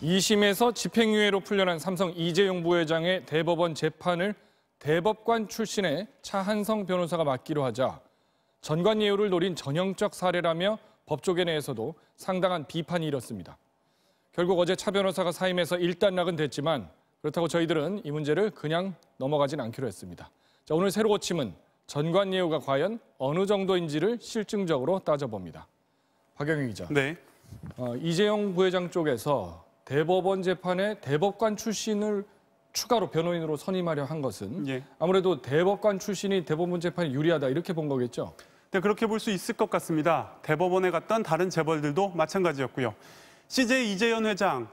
2심에서 집행유예로 풀려난 삼성 이재용 부회장의 대법원 재판을 대법관 출신의 차한성 변호사가 맡기로 하자 전관예우를 노린 전형적 사례라며 법조계 내에서도 상당한 비판이 일었습니다. 결국 어제 차 변호사가 사임해서 일단락은 됐지만 그렇다고 저희들은 이 문제를 그냥 넘어가진 않기로 했습니다. 자, 오늘 새로 고침은 전관예우가 과연 어느 정도인지를 실증적으로 따져봅니다. 박영희 기자. 네. 이재용 부회장 쪽에서 대법원 재판에 대법관 출신을 추가로 변호인으로 선임하려 한 것은 아무래도 대법관 출신이 대법원 재판에 유리하다 이렇게 본 거겠죠? 네, 그렇게 볼 수 있을 것 같습니다. 대법원에 갔던 다른 재벌들도 마찬가지였고요. CJ 이재현 회장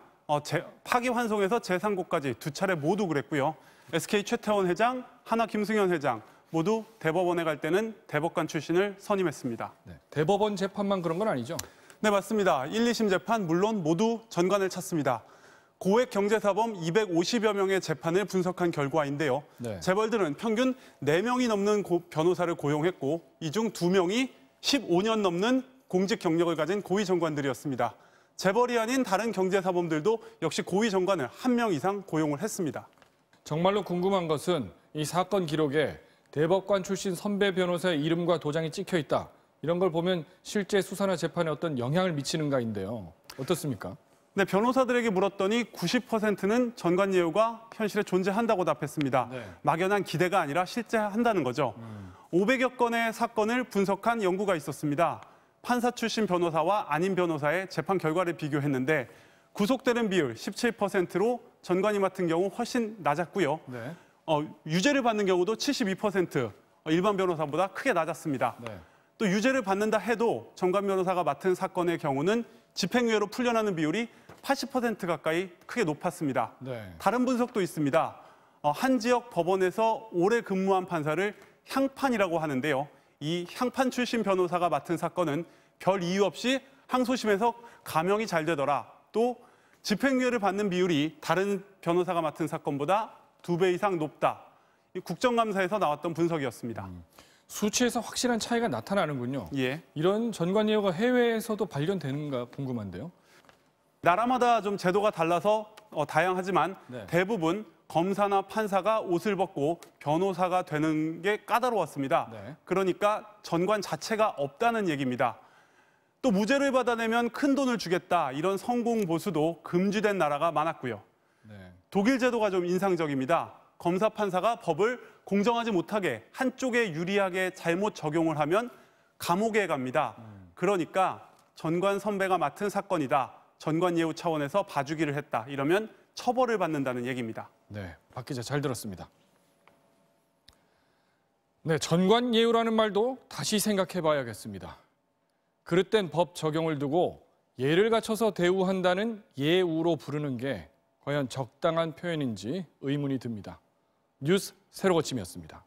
파기환송에서 재상고까지 두 차례 모두 그랬고요. SK 최태원 회장, 하나 김승현 회장 모두 대법원에 갈 때는 대법관 출신을 선임했습니다. 네, 대법원 재판만 그런 건 아니죠? 네, 맞습니다. 1, 2심 재판 물론 모두 전관을 찾습니다. 고액 경제사범 250여 명의 재판을 분석한 결과인데요. 네. 재벌들은 평균 4명이 넘는 변호사를 고용했고 이 중 2명이 15년 넘는 공직 경력을 가진 고위 정관들이었습니다. 재벌이 아닌 다른 경제사범들도 역시 고위 정관을 1명 이상 고용을 했습니다. 정말로 궁금한 것은 이 사건 기록에 대법관 출신 선배 변호사의 이름과 도장이 찍혀 있다. 이런 걸 보면 실제 수사나 재판에 어떤 영향을 미치는가인데요. 어떻습니까? 네, 변호사들에게 물었더니 90%는 전관예우가 현실에 존재한다고 답했습니다. 네. 막연한 기대가 아니라 실제 한다는 거죠. 500여 건의 사건을 분석한 연구가 있었습니다. 판사 출신 변호사와 아닌 변호사의 재판 결과를 비교했는데 구속되는 비율 17%로 전관이 맡은 경우 훨씬 낮았고요. 네. 유죄를 받는 경우도 72%, 일반 변호사보다 크게 낮았습니다. 네. 또 유죄를 받는다 해도 전관 변호사가 맡은 사건의 경우는 집행유예로 풀려나는 비율이 80% 가까이 크게 높았습니다. 네. 다른 분석도 있습니다. 한 지역 법원에서 오래 근무한 판사를 향판이라고 하는데요. 이 향판 출신 변호사가 맡은 사건은 별 이유 없이 항소심에서 감형이 잘 되더라. 또 집행유예를 받는 비율이 다른 변호사가 맡은 사건보다 2배 이상 높다. 이 국정감사에서 나왔던 분석이었습니다. 수치에서 확실한 차이가 나타나는군요. 예. 이런 전관예우가 해외에서도 발견되는가 궁금한데요. 나라마다 좀 제도가 달라서 다양하지만 네. 대부분 검사나 판사가 옷을 벗고 변호사가 되는 게 까다로웠습니다. 네. 그러니까 전관 자체가 없다는 얘기입니다. 또 무죄를 받아내면 큰 돈을 주겠다 이런 성공 보수도 금지된 나라가 많았고요. 네. 독일 제도가 좀 인상적입니다. 검사, 판사가 법을 공정하지 못하게 한쪽에 유리하게 잘못 적용을 하면 감옥에 갑니다. 그러니까 전관 선배가 맡은 사건이다. 전관예우 차원에서 봐주기를 했다. 이러면 처벌을 받는다는 얘기입니다. 네, 박 기자 잘 들었습니다. 네, 전관예우라는 말도 다시 생각해봐야겠습니다. 그릇된 법 적용을 두고 예를 갖춰서 대우한다는 예우로 부르는 게 과연 적당한 표현인지 의문이 듭니다. 뉴스 새로 고침이었습니다.